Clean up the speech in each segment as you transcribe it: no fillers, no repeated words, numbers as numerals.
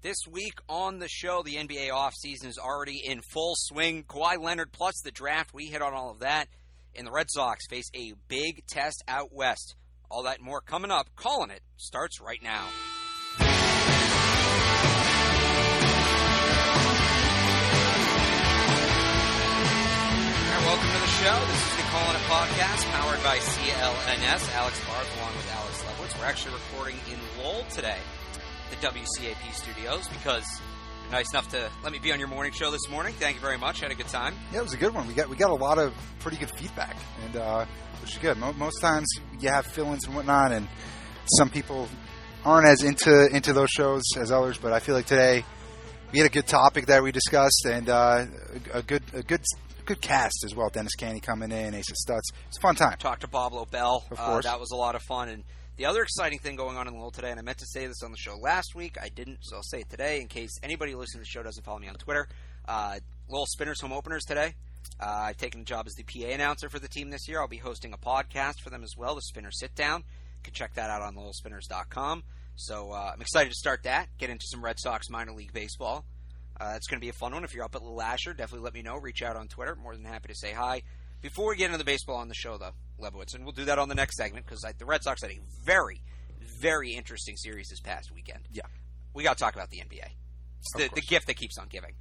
This week on the show, the NBA offseason is already in full swing. Kawhi Leonard plus the draft, we hit on all of that. And the Red Sox face a big test out west. All that and more coming up. Calling It starts right now. Welcome to the show. This is the Calling It podcast, powered by CLNS. Alex Barth along with Alex Lebowitz. We're actually recording in Lowell today, the WCAP studios, because you're nice enough to let me be on your morning show this morning. Thank you very much. Had a good time. Yeah, it was a good one. We got a lot of pretty good feedback, and which is good. Most times you have fill-ins and whatnot, and some people aren't as into those shows as others. But I feel like today we had a good topic that we discussed, and a good cast as well. Dennis Caney coming in, Asa Stutz. It's a fun time. Talked to Bob Lobel. Of course. That was a lot of fun. And the other exciting thing going on in Lowell today, and I meant to say this on the show last week, I didn't, so I'll say it today in case anybody listening to the show doesn't follow me on Twitter. Lowell Spinners home openers today. I've taken a job as the PA announcer for the team this year. I'll be hosting a podcast for them as well, the Spinner Sit Down. You can check that out on lowellspinners.com. So I'm excited to start that, get into some Red Sox minor league baseball. It's going to be a fun one. If you're up at Little Asher, definitely let me know. Reach out on Twitter. More than happy to say hi. Before we get into the baseball on the show, though, Lebowitz, and we'll do that on the next segment, because the Red Sox had a very, very interesting series this past weekend. Yeah. We got to talk about the NBA. It's the gift that keeps on giving.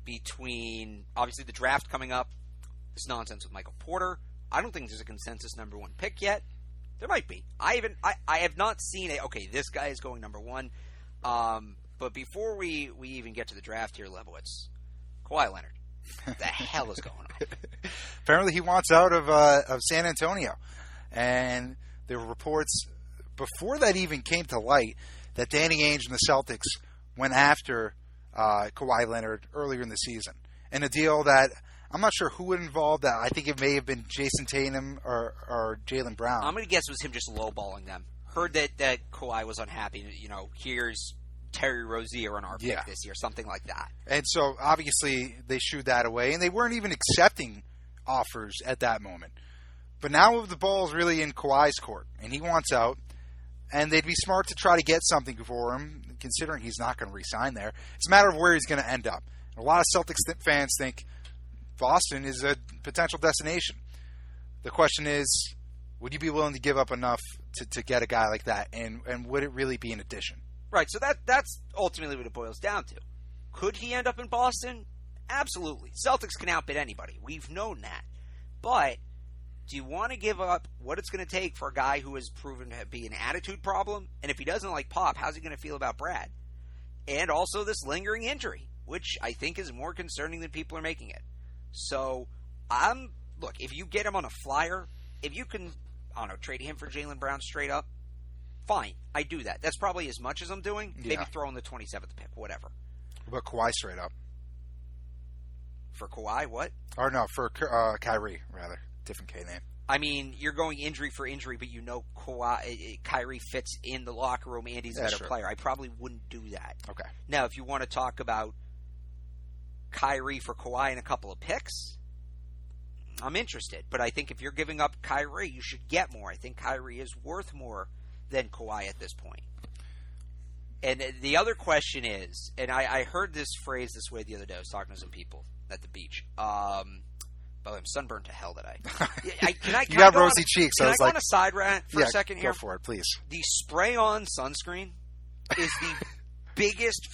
Between, obviously, the draft coming up, this nonsense with Michael Porter. I don't think there's a consensus number one pick yet. There might be. I have not seen this guy is going number one. But before we even get to the draft here, Lebowitz, Kawhi Leonard, what the hell is going on? Apparently he wants out of San Antonio. And there were reports before that even came to light that Danny Ainge and the Celtics went after Kawhi Leonard earlier in the season. In a deal that I'm not sure who would involve that. I think it may have been Jason Tatum or Jaylen Brown. I'm going to guess it was him just lowballing them. Heard that Kawhi was unhappy. Here's Terry Rozier on our pick this year, something like that. And so, obviously, they shooed that away, and they weren't even accepting offers at that moment. But now the ball's really in Kawhi's court, and he wants out, and they'd be smart to try to get something for him, considering he's not going to re-sign there. It's a matter of where he's going to end up. A lot of Celtics fans think Boston is a potential destination. The question is, would you be willing to give up enough to get a guy like that, and would it really be an addition? Right, so that's ultimately what it boils down to. Could he end up in Boston? Absolutely. Celtics can outbid anybody. We've known that. But do you want to give up what it's going to take for a guy who has proven to be an attitude problem? And if he doesn't like Pop, how's he going to feel about Brad? And also this lingering injury, which I think is more concerning than people are making it. So, look, if you get him on a flyer, if you can, trade him for Jaylen Brown straight up, fine, I do that. That's probably as much as I'm doing. Yeah. Maybe throw in the 27th pick, whatever. But Kawhi straight up. For Kawhi, what? Or no, for Kyrie, rather. Different K name. I mean, you're going injury for injury, but Kyrie fits in the locker room and he's a better player. I probably wouldn't do that. Okay. Now, if you want to talk about Kyrie for Kawhi and a couple of picks, I'm interested. But I think if you're giving up Kyrie, you should get more. I think Kyrie is worth more than Kawhi at this point. And the other question is, and I heard this phrase this way the other day. I was talking to some people at the beach. But I'm sunburned to hell today. You got rosy cheeks. Can I go on a side rant for a second here? Go for it, please. The spray-on sunscreen is the biggest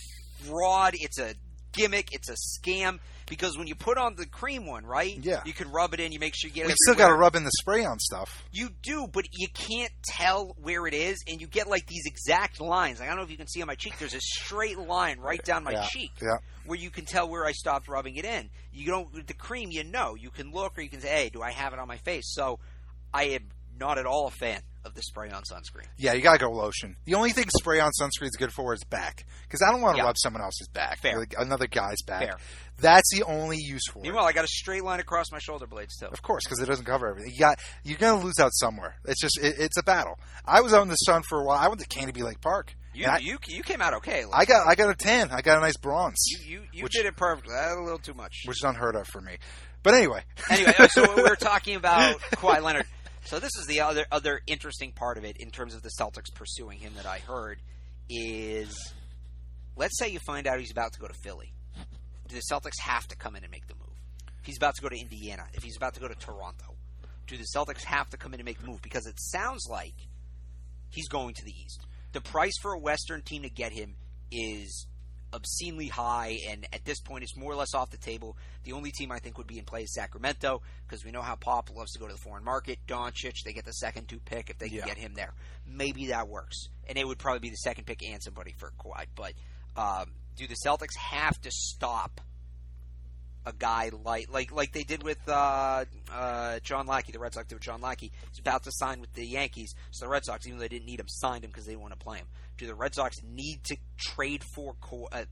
fraud. It's a gimmick. It's a scam. Because when you put on the cream one, right? Yeah. You can rub it in. You make sure you get it. You still got to rub in the spray-on stuff. You do, but you can't tell where it is, and you get like these exact lines. Like, I don't know if you can see on my cheek. There's a straight line right down my cheek where you can tell where I stopped rubbing it in. You don't with the cream. You can look, or you can say, "Hey, do I have it on my face?" So, I am not at all a fan of the spray-on sunscreen. Yeah, you gotta go lotion. The only thing spray-on sunscreen is good for is back, because I don't want to rub someone else's back, like another guy's back. Fair. That's the only use for it. Meanwhile, I got a straight line across my shoulder blades too. Of course, because it doesn't cover everything. You're gonna lose out somewhere. It's just it's a battle. I was out in the sun for a while. I went to Canterbury Lake Park. You came out okay. I got a tan. I got a nice bronze. You did it perfectly. That's a little too much. Which is unheard of for me. But anyway, so we were talking about Kawhi Leonard. So this is the other interesting part of it in terms of the Celtics pursuing him that I heard is let's say you find out he's about to go to Philly. Do the Celtics have to come in and make the move? If he's about to go to Indiana, if he's about to go to Toronto, do the Celtics have to come in and make the move? Because it sounds like he's going to the East. The price for a Western team to get him is obscenely high, and at this point it's more or less off the table. The only team I think would be in play is Sacramento, because we know how Pop loves to go to the foreign market. Doncic, they get the second 2 pick if they can get him there. Maybe that works. And it would probably be the second pick and somebody for Kawhi. But do the Celtics have to stop a guy like they did with John Lackey, the Red Sox did with John Lackey? He's about to sign with the Yankees, so the Red Sox, even though they didn't need him, signed him because they want to play him. Do the Red Sox need to trade for Kawhi?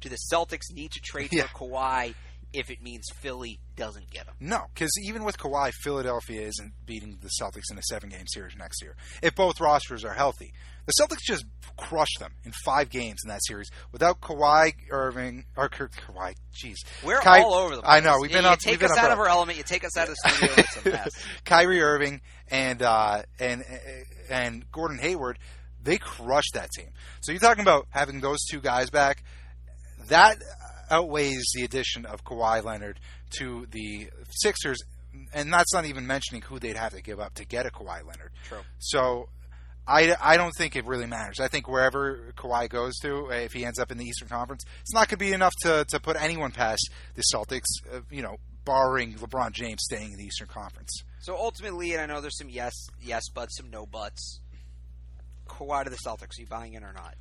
Do the Celtics need to trade for Kawhi if it means Philly doesn't get him? No, because even with Kawhi, Philadelphia isn't beating the Celtics in a 7-game series next year. If both rosters are healthy. The Celtics just crushed them in 5 games in that series without Kawhi Irving or Kawhi. Jeez, we're all over the place. I know we've been you up. Take us out of our element. You take us out of the studio. It's a mess. Kyrie Irving and Gordon Hayward, they crushed that team. So you're talking about having those 2 guys back. That outweighs the addition of Kawhi Leonard to the Sixers, and that's not even mentioning who they'd have to give up to get a Kawhi Leonard. True. So I don't think it really matters. I think wherever Kawhi goes to, if he ends up in the Eastern Conference, it's not going to be enough to put anyone past the Celtics, barring LeBron James staying in the Eastern Conference. So ultimately, and I know there's some yes buts, some no buts, Kawhi to the Celtics, are you buying in or not?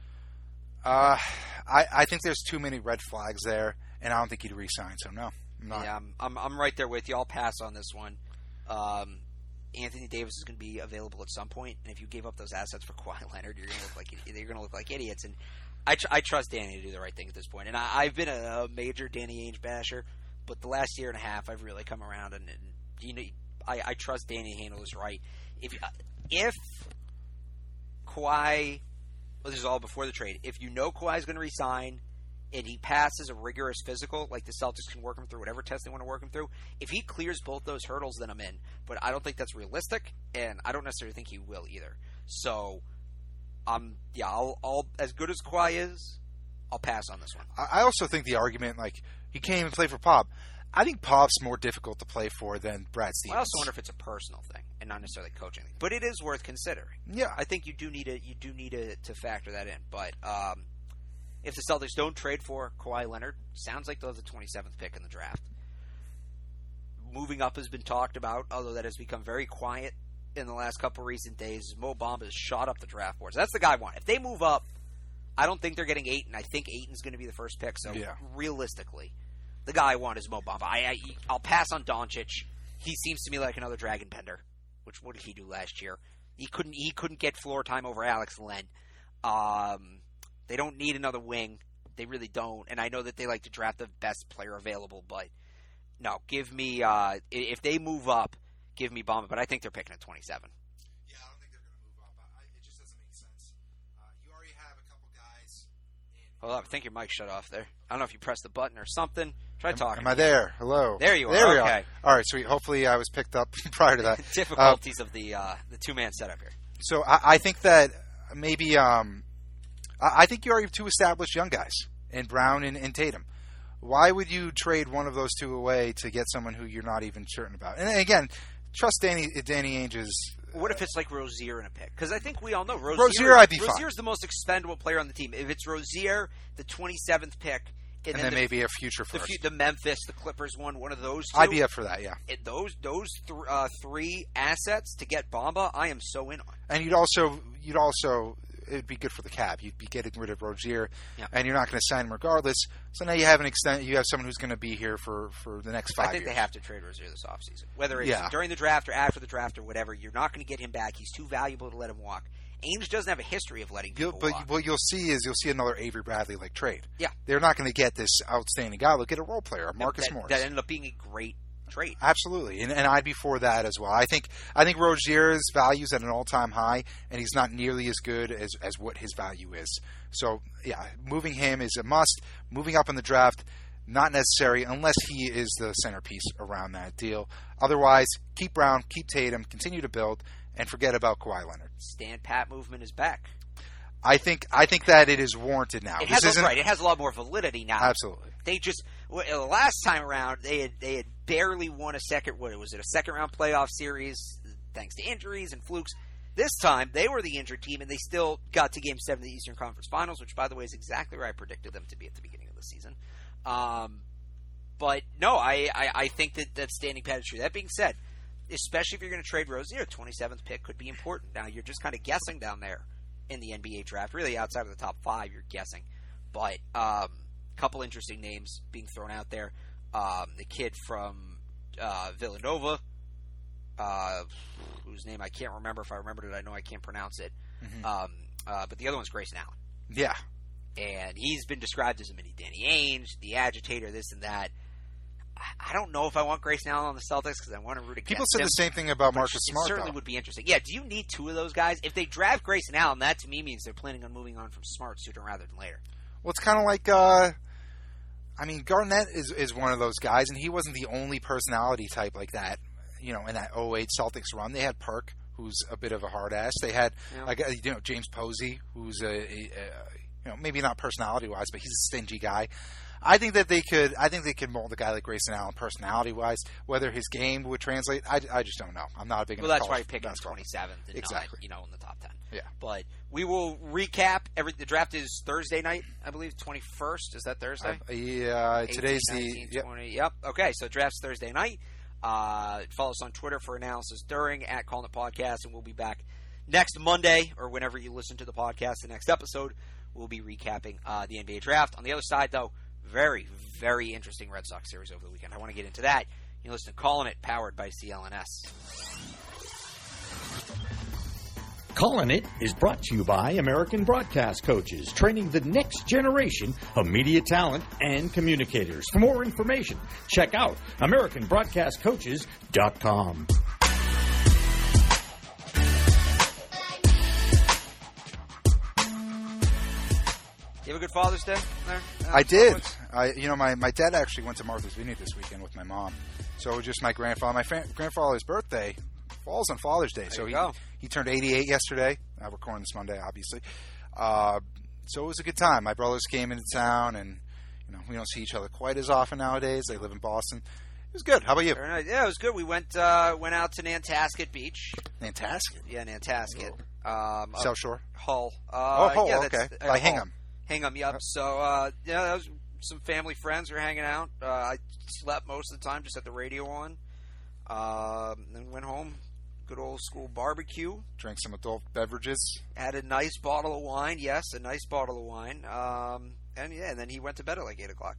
I think there's too many red flags there, and I don't think he'd re-sign, so no, I'm not. Yeah, I'm right there with you. I'll pass on this one. Anthony Davis is going to be available at some point, and if you gave up those assets for Kawhi Leonard, you're going to look like idiots. And I trust Danny to do the right thing at this point. And I've been a major Danny Ainge basher, but the last year and a half, I've really come around, and I trust Danny to handle this right. If Kawhi, this is all before the trade. If you know Kawhi's going to resign, and he passes a rigorous physical, like the Celtics can work him through whatever test they want to work him through. If he clears both those hurdles, then I'm in. But I don't think that's realistic, and I don't necessarily think he will either. So, I'll as good as Kawhi is, I'll pass on this one. I also think the argument, he can't even play for Pop. I think Pop's more difficult to play for than Brad Stevens. I also wonder if it's a personal thing and not necessarily coaching thing. But it is worth considering. Yeah, I think you do need to factor that in. But if the Celtics don't trade for Kawhi Leonard, sounds like they'll have the 27th pick in the draft. Moving up has been talked about, although that has become very quiet in the last couple recent days. Mo Bamba has shot up the draft boards. That's the guy I want. If they move up, I don't think they're getting Ayton. I think Ayton's going to be the first pick. So realistically, the guy I want is Mo Bamba. I'll pass on Doncic. He seems to me like another dragon bender. What did he do last year? He couldn't get floor time over Alex Len. They don't need another wing. They really don't. And I know that they like to draft the best player available, but no, give me if they move up, give me Bamba. But I think they're picking at 27. Yeah, I don't think they're going to move up. It just doesn't make sense. You already have a couple guys. Hold up, I think your mic shut off there. I don't know if you pressed the button or something. Try talking. Am I there? Hello. There you are. There we okay. are. All right, sweet. Hopefully I was picked up prior to that. Difficulties of the two-man setup here. So I think that maybe I think you already have 2 established young guys in Brown and Tatum. Why would you trade one of those 2 away to get someone who you're not even certain about? And again, trust Danny Ainge's. What if it's like Rozier in a pick? Because I think we all know Rozier I'd be fine. Rozier's the most expendable player on the team. If it's Rozier, the 27th pick, and then maybe a future first. The Memphis, the Clippers one of those 2. I'd be up for that, yeah. Those 3 assets to get Bamba, I am so in on. And you'd also it'd be good for the cap. You'd be getting rid of Rozier, and you're not going to sign him regardless. So now you have you have someone who's going to be here for the next 5 years. I think they have to trade Rozier this offseason. Whether it's during the draft or after the draft or whatever, you're not going to get him back. He's too valuable to let him walk. Ainge doesn't have a history of letting people walk. But what you'll see another Avery Bradley-like trade. Yeah. They're not going to get this outstanding guy. They'll get a role player, Marcus Morris. That ended up being a great trade. Absolutely, and I'd be for that as well. I think Rozier's value is at an all-time high, and he's not nearly as good as what his value is. So, yeah, moving him is a must. Moving up in the draft, not necessary unless he is the centerpiece around that deal. Otherwise, keep Brown, keep Tatum, continue to build, and forget about Kawhi Leonard. Stand pat movement is back. I think that it is warranted now. It has a lot more validity now. Absolutely. They just last time around they had barely won a second round playoff series thanks to injuries and flukes. This time they were the injured team and they still got to Game 7 of the Eastern Conference Finals, which by the way is exactly where I predicted them to be at the beginning of the season. But no, I think that standing pat is true. That being said, especially if you're going to trade Rozier, 27th pick could be important. Now you're just kind of guessing down there in the NBA draft, really outside of the top 5, you're guessing. But couple interesting names being thrown out there. The kid from Villanova, whose name I can't remember. If I remembered it, I know I can't pronounce it. Mm-hmm. But the other one's Grayson Allen. Yeah. And he's been described as a mini Danny Ainge, the agitator, this and that. I don't know if I want Grayson Allen on the Celtics because I want to root against him. People said the same thing about Marcus Smart, It certainly would be interesting. Yeah, do you need 2 of those guys? If they draft Grayson Allen, that to me means they're planning on moving on from Smart sooner rather than later. Well, it's kind of like, Garnett is one of those guys, and he wasn't the only personality type like that, in that 08 Celtics run. They had Perk, who's a bit of a hard ass. They had, James Posey, who's maybe not personality-wise, but he's a stingy guy. I think they could mold a guy like Grayson Allen personality-wise. Whether his game would translate, I just don't know. I'm not a big. Well, that's why you pick him 27th, and exactly. Not, in the top 10. Yeah. But we will recap. The draft is Thursday night, I believe, 21st. Is that Thursday? Today's 19, the 20. Yep. Okay, so draft's Thursday night. Follow us on Twitter for analysis during at Calling It Podcast, and we'll be back next Monday or whenever you listen to the podcast. The next episode, we'll be recapping the NBA draft. On the other side, though. Very, very interesting Red Sox series over the weekend. I want to get into that. You listen to Calling It, powered by CLNS. Calling It is brought to you by American Broadcast Coaches, training the next generation of media talent and communicators. For more information, check out AmericanBroadcastCoaches.com. You have a good Father's Day there? I did. My dad actually went to Martha's Vineyard this weekend with my mom. So it was just my grandfather. My grandfather's birthday falls on Father's Day. So he turned 88 yesterday. We're recording this Monday, obviously. So it was a good time. My brothers came into town, and we don't see each other quite as often nowadays. They live in Boston. It was good. How about you? Very nice. Yeah, it was good. We went out to Nantasket Beach. Nantasket? Yeah, Nantasket. South Shore? Hull. Hull, yeah, okay. By Hingham. Hingham, yep. So, that was some family friends were hanging out. I slept most of the time, just had the radio on. Then went home. Good old school barbecue. Drank some adult beverages. Had a nice bottle of wine. Yes, a nice bottle of wine. And then he went to bed at like 8 o'clock.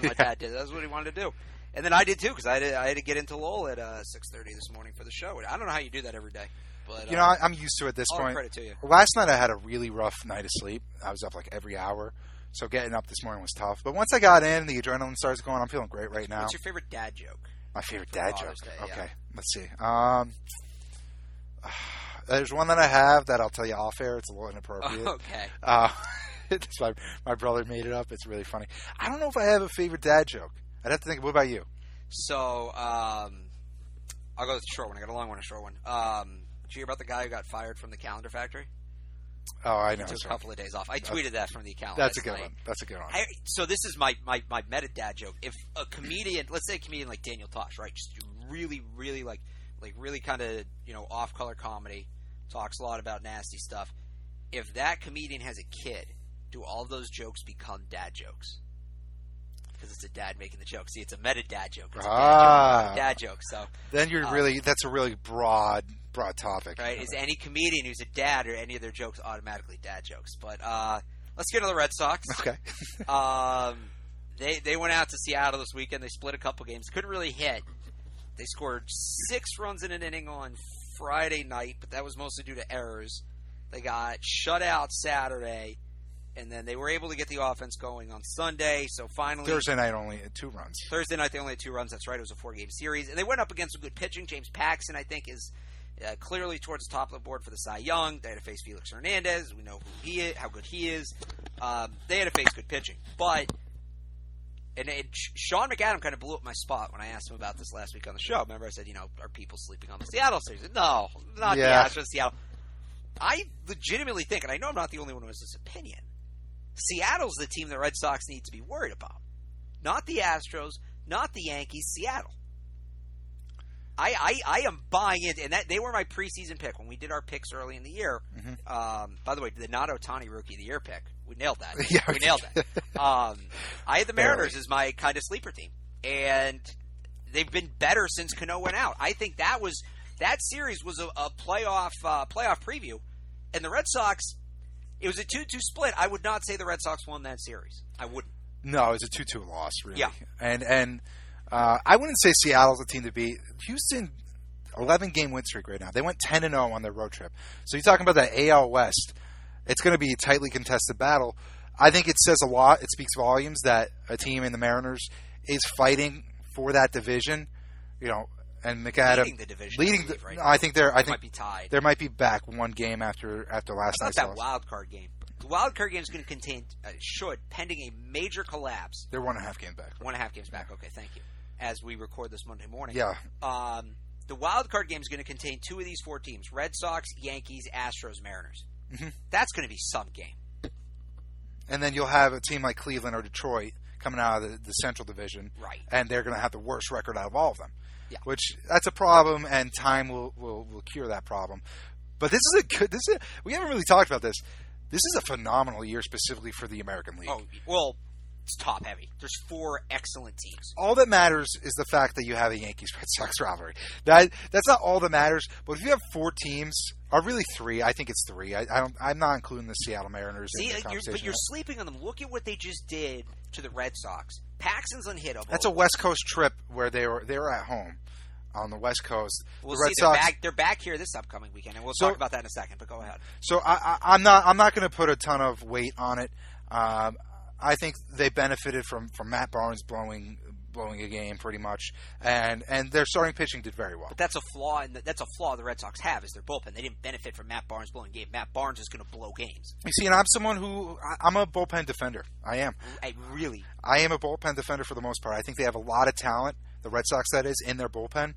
My dad did. That's what he wanted to do. And then I did too, because I had to get into Lowell at 6:30 this morning for the show. I don't know how you do that every day. But, I'm used to it at this point. All credit to you. Last night I had a really rough night of sleep. I was up like every hour. So getting up this morning was tough. But once I got in, the adrenaline starts going. I'm feeling great right now. What's your favorite dad joke? My favorite dad joke? Day, okay, yeah. Let's see. There's one that I have that I'll tell you off air. It's a little inappropriate. Okay. My brother made it up. It's really funny. I don't know if I have a favorite dad joke. I'd have to think. What about you? So, I'll go with the short one. I got a long one, a short one. Did you hear about the guy who got fired from the Calendar Factory? Oh, I know. He took a couple of days off. I tweeted that from the account. That's a good one. That's a good one. So this is my meta dad joke. If a comedian, let's say a comedian like Daniel Tosh, right, just really, really like really kind of off-color comedy, talks a lot about nasty stuff. If that comedian has a kid, do all those jokes become dad jokes? Because it's a dad making the joke. See, it's a meta dad joke. It's a dad joke. So then you're that's a really broad topic. Right? Is any comedian who's a dad or any of their jokes automatically dad jokes? But let's get to the Red Sox. Okay. They went out to Seattle this weekend. They split a couple games. Couldn't really hit. They scored 6 runs in an inning on Friday night, but that was mostly due to errors. They got shut out Saturday. And then they were able to get the offense going on Sunday. So finally, Thursday night only had 2 runs. Thursday night they only had 2 runs. That's right. It was a 4-game series, and they went up against some good pitching. James Paxton, I think, is clearly towards the top of the board for the Cy Young. They had to face Felix Hernandez. We know who he is, how good he is. They had to face good pitching, but Sean McAdam kind of blew up my spot when I asked him about this last week on the show. Remember, I said, are people sleeping on the Seattle series? No, not the Astros, Seattle. I legitimately think, and I know I'm not the only one who has this opinion, Seattle's the team the Red Sox need to be worried about. Not the Astros, not the Yankees, Seattle. I am buying it, and that they were my preseason pick when we did our picks early in the year. Mm-hmm. By the way, the not Ohtani Rookie of the Year pick, we nailed that. Yeah, we nailed it. I had the Mariners as my kind of sleeper team, and they've been better since Cano went out. I think that series was a playoff preview, and the Red Sox, it was a 2-2 split. I would not say the Red Sox won that series. I wouldn't. No, it was a 2-2 loss, really. Yeah. And I wouldn't say Seattle's the team to beat. Houston, 11-game win streak right now. They went 10-0 on their road trip. So you're talking about that AL West. It's going to be a tightly contested battle. I think it says a lot. It speaks volumes that a team in the Mariners is fighting for that division. You know, and McAdam leading the division. Right now. I think they might be tied. They might be back one game after last night's that loss. wild card game. The wild card game is going to contain pending a major collapse. They're 1.5 games back. 1.5 games back. Okay, thank you. As we record this Monday morning. Yeah. The wild card game is going to contain 2 of these 4 teams: Red Sox, Yankees, Astros, Mariners. Mm-hmm. That's going to be some game. And then you'll have a team like Cleveland or Detroit coming out of the Central Division, right? And they're going to have the worst record out of all of them. Yeah. Which that's a problem, and time will cure that problem. But this is we haven't really talked about this. This is a phenomenal year specifically for the American League. Oh, well, it's top heavy. There's 4 excellent teams. All that matters is the fact that you have a Yankees-Red Sox rivalry. That's not all that matters. But if you have 4 teams, or really 3, I think it's 3. I'm not including the Seattle Mariners in the conversation. But you're sleeping on them. Look at what they just did to the Red Sox. Paxton's unhittable. That's a West Coast trip where they were at home on the West Coast. We'll the Red see. Sox, they're back here this upcoming weekend, and we'll talk about that in a second. But go ahead. So I'm not going to put a ton of weight on it. I think they benefited from Matt Barnes blowing a game pretty much, and their starting pitching did very well. But that's a flaw, that's a flaw the Red Sox have is their bullpen. They didn't benefit from Matt Barnes blowing a game. Matt Barnes is going to blow games. You see, and I'm someone I'm a bullpen defender. I am. I am a bullpen defender for the most part. I think they have a lot of talent. The Red Sox, that is, in their bullpen.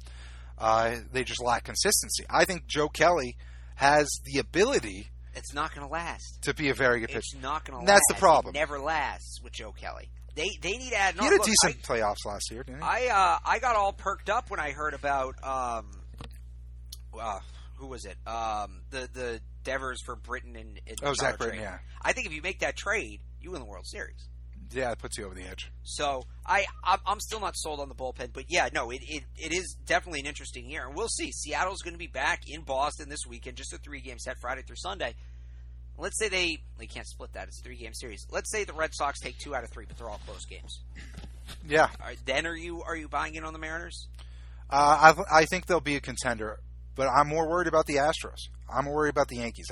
They just lack consistency. I think Joe Kelly has the ability. It's not going to last. To be a very good pitcher. It's not going to last. That's the problem. It never lasts with Joe Kelly. They need to add. He had a decent playoffs last year, didn't he? I got all perked up when I heard about who was it? The Devers for Britain and Zach Britton. Yeah. I think if you make that trade, you win the World Series. Yeah, it puts you over the edge. So I'm still not sold on the bullpen, but yeah, no, it is definitely an interesting year, and we'll see. Seattle's going to be back in Boston this weekend, just a 3-game set, Friday through Sunday. Let's say they can't split that; it's a 3-game series. Let's say the Red Sox take 2 out of 3, but they're all close games. Yeah. Then are you buying in on the Mariners? I think they'll be a contender, but I'm more worried about the Astros. I'm worried about the Yankees.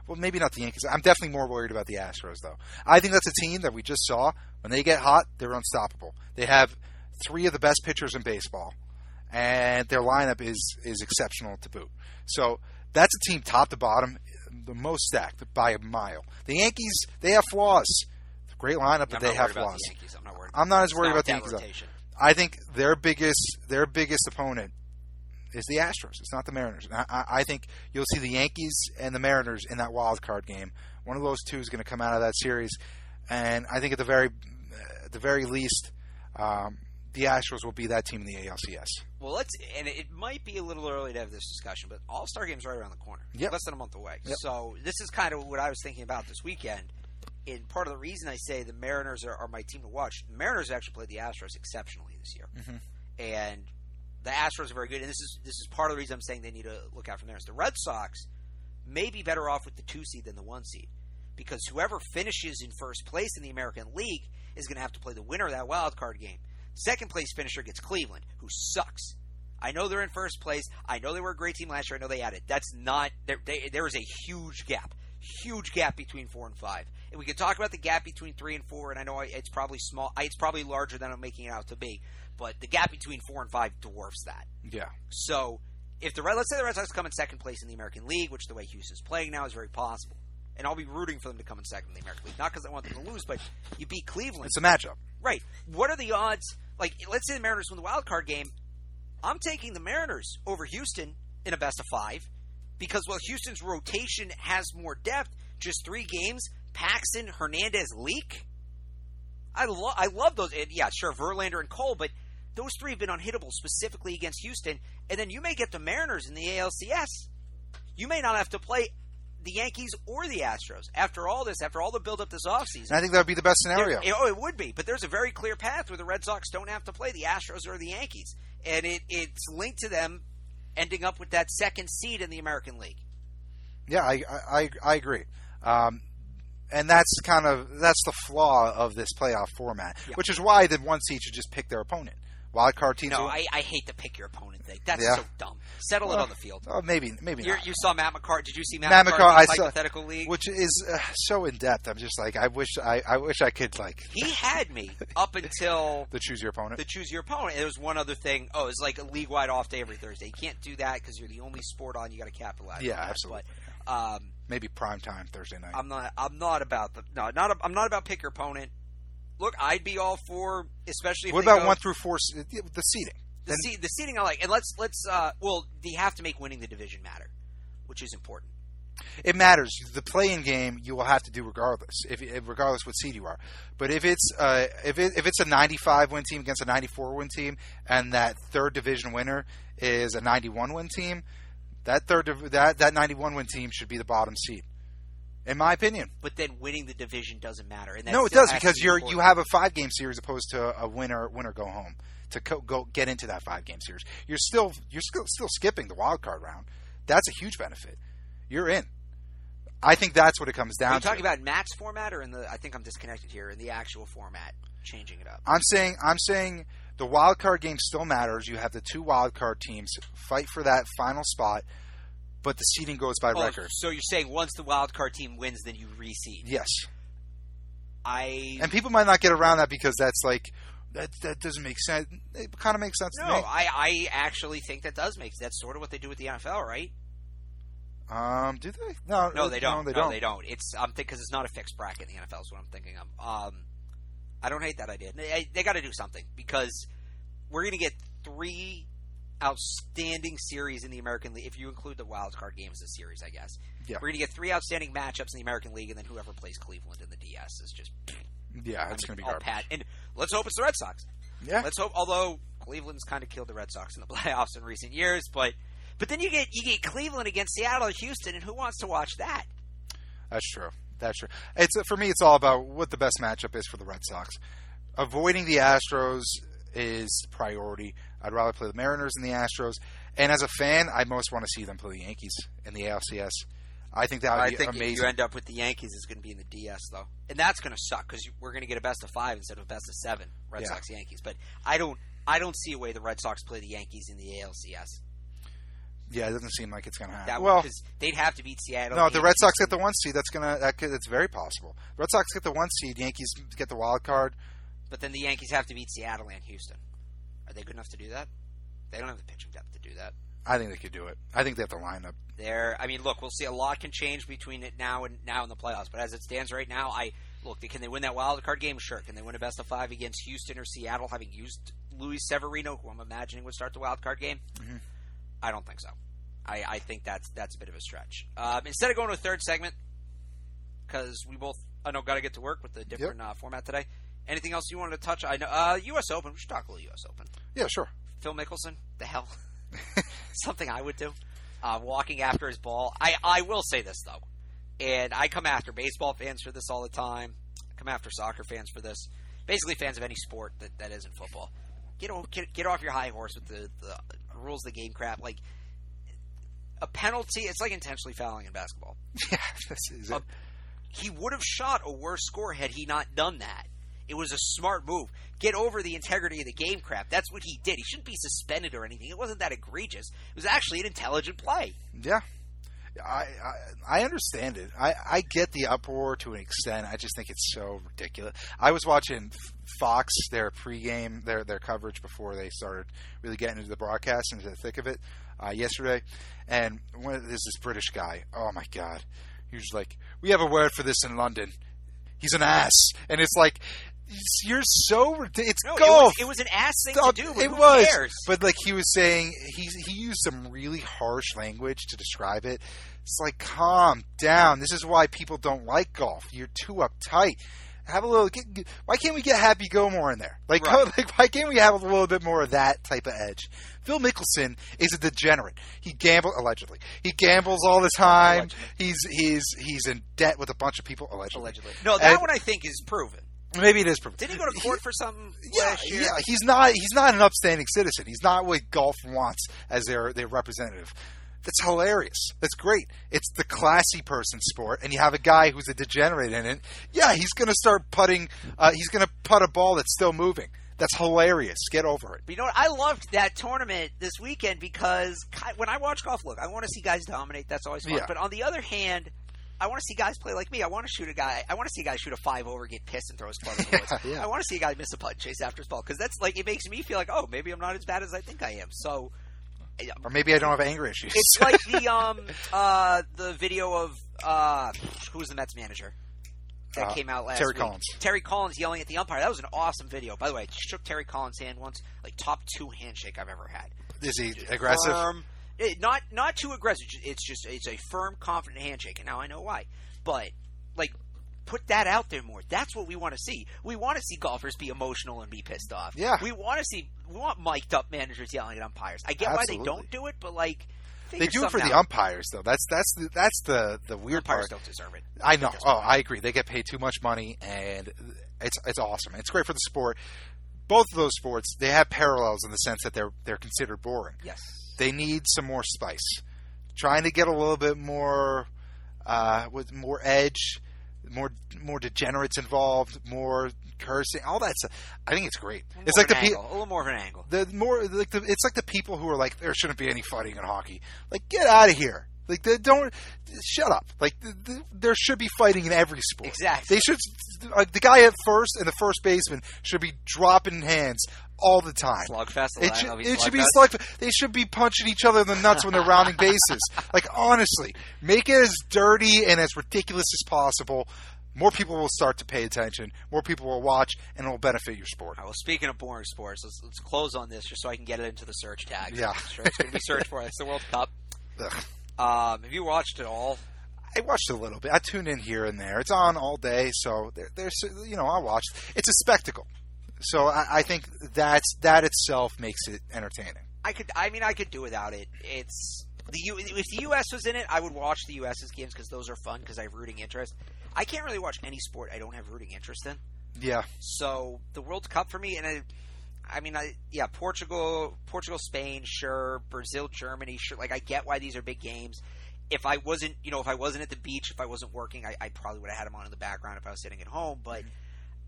Well, maybe not the Yankees. I'm definitely more worried about the Astros, though. I think that's a team that we just saw. When they get hot, they're unstoppable. They have 3 of the best pitchers in baseball, and their lineup is exceptional to boot. So that's a team top to bottom, the most stacked by a mile. The Yankees, they have flaws. Great lineup, but they have flaws. I'm not as worried about the Yankees. I think their biggest opponent is the Astros. It's not the Mariners. I think you'll see the Yankees and the Mariners in that wild card game. One of those two is going to come out of that series, and I think at the very least, the Astros will be that team in the ALCS. Well, and it might be a little early to have this discussion, but All-Star Game's right around the corner. Yep. Less than a month away. Yep. So this is kind of what I was thinking about this weekend. And part of the reason I say the Mariners are my team to watch, the Mariners actually played the Astros exceptionally this year. Mm-hmm. And the Astros are very good, and this is part of the reason I'm saying they need to look out for theirs. The Red Sox may be better off with the 2 seed than the 1 seed, because whoever finishes in first place in the American League is going to have to play the winner of that wild card game. Second place finisher gets Cleveland, who sucks. I know they're in first place. I know they were a great team last year. I know they added. That's not there is a huge gap between 4 and 5. And we can talk about the gap between 3 and 4, and I know it's probably small. It's probably larger than I'm making it out to be. But the gap between 4 and 5 dwarfs that. Yeah. So if let's say the Red Sox come in second place in the American League, which the way Houston's playing now is very possible, and I'll be rooting for them to come in second in the American League, not because I want them to lose, but you beat Cleveland. It's a matchup, right? What are the odds? Like, let's say the Mariners win the wild card game. I'm taking the Mariners over Houston in a best of 5. Because while Houston's rotation has more depth, just 3 games, Paxton, Hernandez, Leak. I love those. And yeah, sure, Verlander and Cole, but those 3 have been unhittable specifically against Houston. And then you may get the Mariners in the ALCS. You may not have to play the Yankees or the Astros. After all this, after all the build-up this offseason. I think that would be the best scenario. It would be. But there's a very clear path where the Red Sox don't have to play the Astros or the Yankees. And it's linked to them ending up with that 2nd seed in the American League. Yeah, I agree. And that's the flaw of this playoff format, which is why the 1 seed should just pick their opponent. Wild card teams. No, I hate the pick your opponent thing. That's so dumb. Settle it on the field. Maybe not. You saw Matt McCarty. Did you see Matt McCarty's hypothetical league? Which is so in depth. I'm just like, I wish I could like. He had me up until the choose your opponent. And there was one other thing. Oh, it's like a league wide off day every Thursday. You can't do that because you're the only sport on. You got to capitalize. Yeah, on that. absolutely. But, maybe prime time Thursday night. I'm not about I'm not about pick your opponent. Look, I'd be all for, especially if what they about go, 1 through 4 the seeding. The seeding I like, and let's you have to make winning the division matter, which is important. It matters. The play-in game you will have to do regardless, regardless what seed you are. But if it's a 95 win team against a 94 win team, and that 3rd division winner is a 91 win team, that 91 win team should be the bottom seed, in my opinion. But then winning the division doesn't matter. And no, it does, because you have a 5-game series opposed to a winner go home to go get into that 5-game series. You're still skipping the wild card round. That's a huge benefit. You're in. I think that's what it comes down to. Are you talking about Matt's format or I think I'm disconnected here, in the actual format, changing it up? I'm saying the wild card game still matters. You have the 2 wild card teams fight for that final spot, but the seeding goes by record. So you're saying once the wild card team wins, then you reseed? Yes. And people might not get around that because that's like that doesn't make sense. It kind of makes sense to me. No, I actually think that does make sense. That's sort of what they do with the NFL, right? Do they? No, they don't. No, they don't. I'm thinking because it's not a fixed bracket in the NFL is what I'm thinking of. I don't hate that idea. They got to do something because we're going to get 3 outstanding series in the American League, if you include the wild card games as a series, I guess. Yeah. We're going to get 3 outstanding matchups in the American League, and then whoever plays Cleveland in the DS is just... Yeah, it's going to be garbage. And let's hope it's the Red Sox. Yeah. Let's hope, although Cleveland's kind of killed the Red Sox in the playoffs in recent years, but then you get Cleveland against Seattle or Houston, and who wants to watch that? That's true. For me, it's all about what the best matchup is for the Red Sox. Avoiding the Astros is priority. I'd rather play the Mariners than the Astros. And as a fan, I most want to see them play the Yankees in the ALCS. I think that would be amazing. If you end up with the Yankees, it's going to be in the DS, though. And that's going to suck because we're going to get a best of 5 instead of a best of 7, Red Sox Yankees. But I don't see a way the Red Sox play the Yankees in the ALCS. Yeah, it doesn't seem like it's going to happen. Because they'd have to beat Seattle. No, the Red Sox get the 1 seed. That's very possible. Red Sox get the 1 seed. Yankees get the wild card. But then the Yankees have to beat Seattle and Houston. Are they good enough to do that? They don't have the pitching depth to do that. I think they could do it. I think they have the lineup. Look, we'll see. A lot can change between it now and the playoffs. But as it stands right now, can they win that wild card game? Sure. Can they win a best of 5 against Houston or Seattle, having used Luis Severino, who I'm imagining would start the wild card game? Mm-hmm. I don't think so. I think that's a bit of a stretch. Instead of going to a third segment, because we both got to get to work with the different format today. Anything else you wanted to touch? I know U.S. Open. We should talk a little U.S. Open. Yeah, sure. Phil Mickelson, the hell, something I would do. Walking after his ball. I will say this though, and I come after baseball fans for this all the time. I come after soccer fans for this. Basically, fans of any sport that isn't football. Get off your high horse with the rules of the game crap. Like a penalty, it's like intentionally fouling in basketball. Yeah, this is it. He would have shot a worse score had he not done that. It was a smart move. Get over the integrity of the game crap. That's what he did. He shouldn't be suspended or anything. It wasn't that egregious. It was actually an intelligent play. Yeah. I understand it. I get the uproar to an extent. I just think it's so ridiculous. I was watching Fox, their pregame, their coverage before they started really getting into the broadcast, into the thick of it, yesterday. And there's this British guy. Oh, my God. He was like, we have a word for this in London. He's an ass. And it's like... You're so ridiculous. It's golf. It was an ass thing to do. But who cares? But like he was saying, he use some really harsh language to describe it. It's like, calm down. This is why people don't like golf. You're too uptight. Have a little. Why can't we get Happy Gilmore in there? Like, why can't we have a little bit more of that type of edge? Phil Mickelson is a degenerate. He gambles allegedly. He gambles all the time. Allegedly. He's in debt with a bunch of people allegedly. No, that one I think is proven. Maybe it is proven. Didn't he go to court for something last year? Yeah, he's not an upstanding citizen. He's not what golf wants as their representative. That's hilarious. That's great. It's the classy person sport, and you have a guy who's a degenerate in it. Yeah, he's going to start putting. He's going to putt a ball that's still moving. That's hilarious. Get over it. But you know what? I loved that tournament this weekend because when I watch golf, look, I want to see guys dominate. That's always fun. Yeah. But on the other hand, I want to see guys play like me. I want to shoot a guy. I want to see a guy shoot a 5-over, get pissed, and throw his club in the woods. Yeah. I want to see a guy miss a putt and chase after his ball because that's like it makes me feel like, oh, maybe I'm not as bad as I think I am. So. Or maybe I don't have anger issues. It's like the video of who was the Mets manager that came out last week? Collins. Terry Collins yelling at the umpire. That was an awesome video. By the way, I shook Terry Collins' hand once, like top 2 handshake I've ever had. Is he aggressive? Firm, not too aggressive. It's a firm, confident handshake, and now I know why. But like. Put that out there more. That's what we want to see. We want to see golfers be emotional and be pissed off. Yeah. We want mic'd up managers yelling at umpires. I get why they don't do it, but like they do it for the umpires though. That's the weird part. Umpires don't deserve it. I know. Oh, I agree. They get paid too much money, and it's awesome. It's great for the sport. Both of those sports, they have parallels in the sense that they're considered boring. Yes. They need some more spice. Trying to get a little bit more with more edge. More degenerates involved, more cursing, all that stuff. I think it's great. It's like a little more of an angle. It's like the people who are like, there shouldn't be any fighting in hockey. Like, get out of here. Like, don't shut up. Like, there should be fighting in every sport. Exactly. They should. The guy at first and the first baseman should be dropping hands all the time. Slugfest. It should be slugfest. They should be punching each other in the nuts when they're rounding bases. Like, honestly, make it as dirty and as ridiculous as possible. More people will start to pay attention. More people will watch, and it will benefit your sport. Well, speaking of boring sports, let's close on this just so I can get it into the search tags. Yeah. Sure, it's going to be searched for. It's the World Cup. Ugh. Have you watched it all? I watched it a little bit. I tuned in here and there. It's on all day, so there's I watched. It's a spectacle, so I think that itself makes it entertaining. I could do without it. It's if the U.S. was in it, I would watch the U.S.'s games because those are fun because I have rooting interest. I can't really watch any sport I don't have rooting interest in. Yeah. So the World Cup for me, and Portugal, Spain, sure. Brazil, Germany, sure. Like, I get why these are big games. If I wasn't at the beach, if I wasn't working, I probably would have had them on in the background if I was sitting at home. But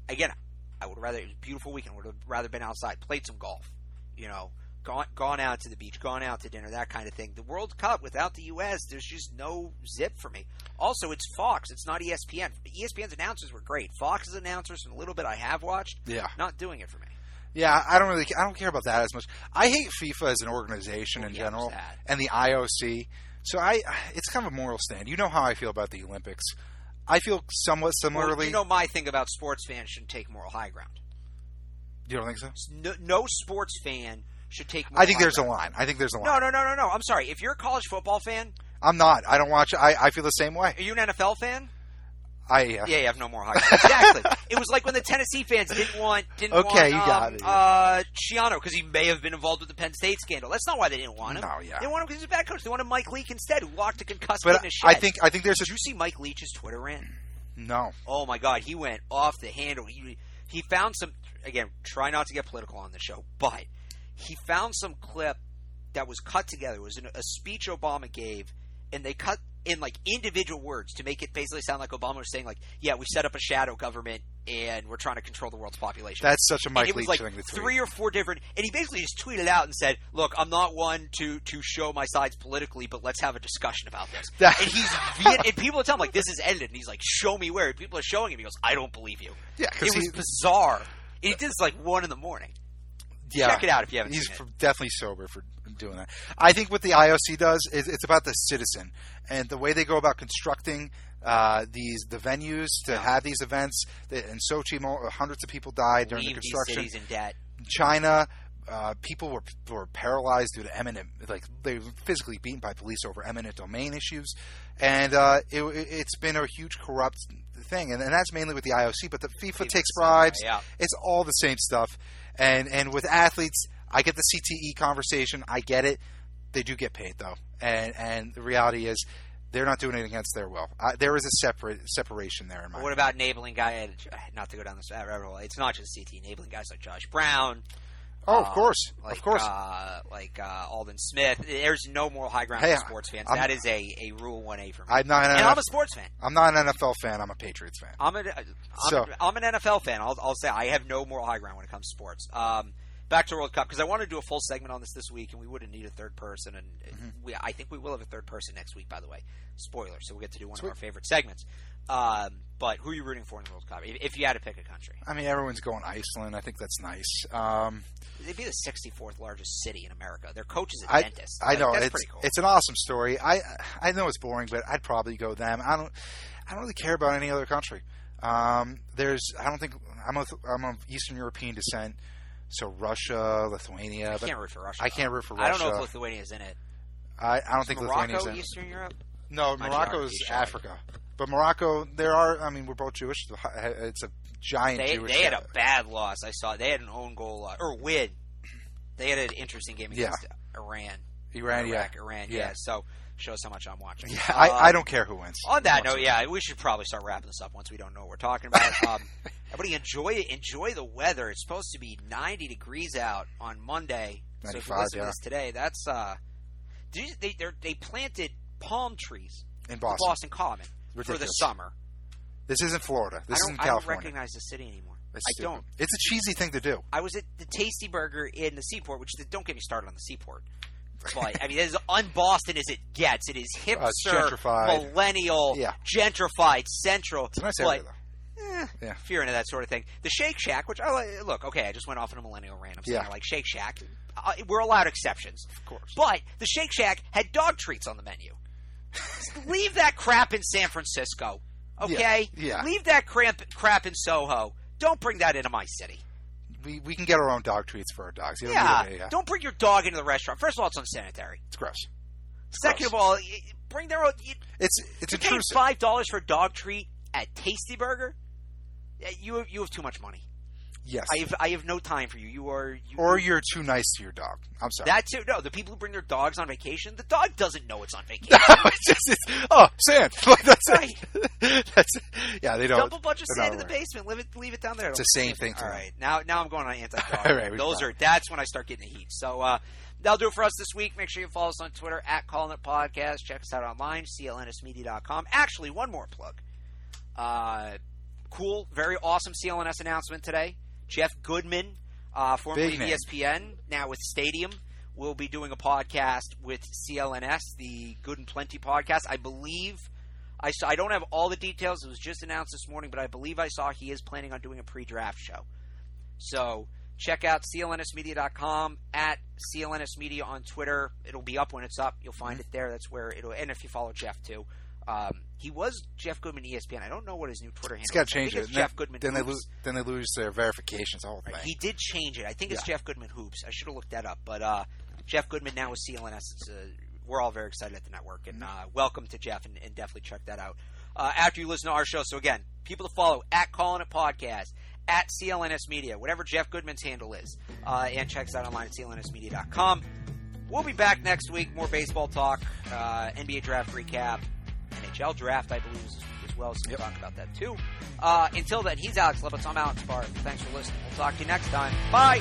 again, I would rather, it was a beautiful weekend. Would have rather been outside, played some golf, gone out to the beach, gone out to dinner, that kind of thing. The World Cup without the U.S., there's just no zip for me. Also, it's Fox. It's not ESPN. ESPN's announcers were great. Fox's announcers, from a little bit I have watched, not doing it for me. Yeah, I don't care about that as much. I hate FIFA as an organization in general, and the IOC. So it's kind of a moral stand. You know how I feel about the Olympics. I feel somewhat similarly. Well, my thing about sports fans shouldn't take moral high ground. You don't think so? No sports fan should take moral high ground. I think there's a line. No. I'm sorry. If you're a college football fan... I'm not. I don't watch it. I feel the same way. Are you an NFL fan? Yeah, you have no more high ground. Exactly. It was like when the Tennessee fans didn't want you got it. Schiano because he may have been involved with the Penn State scandal. That's not why they didn't want him. No, yeah. They want him because he's a bad coach. They wanted Mike Leach instead, who locked a concussed kid in his shed. I think there's. Did you see Mike Leach's Twitter rant? No. Oh my God, he went off the handle. He found some. Again, try not to get political on the show, but he found some clip that was cut together. It was a speech Obama gave, and they cut in like individual words to make it basically sound like Obama was saying like, yeah, we set up a shadow government and we're trying to control the world's population. That's such a Mike Leach like thing to tweet. 3 or 4 different, and he basically just tweeted out and said, look, I'm not one to show my sides politically, but let's have a discussion about this. And people are telling him like, this is edited, and he's like, show me where. And people are showing him. He goes, I don't believe you. Yeah, it was bizarre. He did this like 1 a.m. Yeah, check it out if you haven't seen it. He's definitely sober for doing that. I think what the IOC does is it's about the citizen and the way they go about constructing the venues to have these events. In Sochi, hundreds of people died during the construction. These cities in debt. China people were paralyzed due to they were physically beaten by police over eminent domain issues, and it's been a huge corrupt thing, and that's mainly with the IOC. But the FIFA takes bribes. Yeah. It's all the same stuff, and with athletes, I get the CTE conversation. I get it. They do get paid though, and the reality is, they're not doing it against their will. There is a separation there in my. What about enabling guys? Not to go down this rabbit hole. It's not just CT. Enabling guys like Josh Brown. Oh, of course, like Alden Smith. There's no moral high ground for sports fans. That is a rule 1A for me. I'm a sports fan. I'm not an NFL fan. I'm a Patriots fan. I'm an NFL fan. I'll say I have no moral high ground when it comes to sports. Back to World Cup, because I want to do a full segment on this week, and we wouldn't need a third person, and I think we will have a third person next week, by the way. Spoiler, so we'll get to do one of our favorite segments. But who are you rooting for in the World Cup, if you had to pick a country? I mean, everyone's going Iceland. I think that's nice. They'd be the 64th largest city in America. Their coach is a dentist. I know. That's pretty cool. It's an awesome story. I know it's boring, but I'd probably go them. I don't really care about any other country. I'm of Eastern European descent. So Russia, Lithuania. I can't root for Russia. I can't root for Russia. I don't know if Lithuania's in it. I don't think Lithuania's in it. Morocco, Eastern Europe? No, Morocco's Africa. But Morocco, we're both Jewish. It's a giant Jewish. They had a bad loss. I saw they had an own goal or win. They had an interesting game against Iran. Iran, yeah. So shows how much I'm watching. Yeah, I don't care who wins. On that note, we should probably start wrapping this up once we don't know what we're talking about. Everybody enjoy the weather. It's supposed to be 90 degrees out on Monday. 95, so if you listen to this today, that's they planted palm trees in Boston, the Boston Common for the summer. This isn't Florida. This isn't California. I don't recognize the city anymore. I don't. It's a cheesy thing to do. I was at the Tasty Burger in the Seaport, which don't get me started on the Seaport. But, I mean, as un-Boston as it gets. It is hipster, millennial, gentrified, central. It's a nice area, though. If you're into that sort of thing. The Shake Shack, which I just went off on a millennial rant. I'm saying I like Shake Shack. We're allowed exceptions. Of course. But the Shake Shack had dog treats on the menu. Leave that crap in San Francisco, okay? Yeah. Leave that crap in Soho. Don't bring that into my city. We can get our own dog treats for our dogs. Don't bring your dog into the restaurant. First of all, it's unsanitary. It's gross. Second of all, bring their own. It's intrusive. $5 for a dog treat at Tasty Burger. You have too much money. Yes. I have no time for you. Or you're too nice to your dog. I'm sorry. That too. No, the people who bring their dogs on vacation, the dog doesn't know it's on vacation. Sand. That's right. They don't. Dump a bunch of sand in the basement. Leave it down there. It's the same thing. All right. Now I'm going on anti-dog. All right, that's when I start getting the heat. So that'll do it for us this week. Make sure you follow us on Twitter at Calling It Podcast. Check us out online, clnsmedia.com. Actually, one more plug. Cool, very awesome CLNS announcement today. Jeff Goodman, formerly of ESPN, now with Stadium, will be doing a podcast with CLNS, the Good and Plenty podcast. I believe I don't have all the details. It was just announced this morning, but I believe I saw he is planning on doing a pre-draft show. So check out clnsmedia.com, at clnsmedia on Twitter. It'll be up when it's up. You'll find it there. That's where it'll. And if you follow Jeff too. He was Jeff Goodman ESPN. I don't know what his new Twitter handle is. He's got to change it. Jeff Goodman then Hoops. They lose their verifications, the whole thing. Right. He did change it. I think it's Jeff Goodman Hoops. I should have looked that up. But Jeff Goodman now with CLNS. We're all very excited at the network. And welcome to Jeff, and definitely check that out after you listen to our show. So, again, people to follow, at Calling It Podcast, at CLNS Media, whatever Jeff Goodman's handle is. And check us out online at clnsmedia.com. We'll be back next week. More baseball talk, NBA draft recap. NHL draft, I believe, as well, so we'll talk about that too. Until then, he's Alex Lebowitz. I'm Alex Barth. Thanks for listening. We'll talk to you next time. Bye!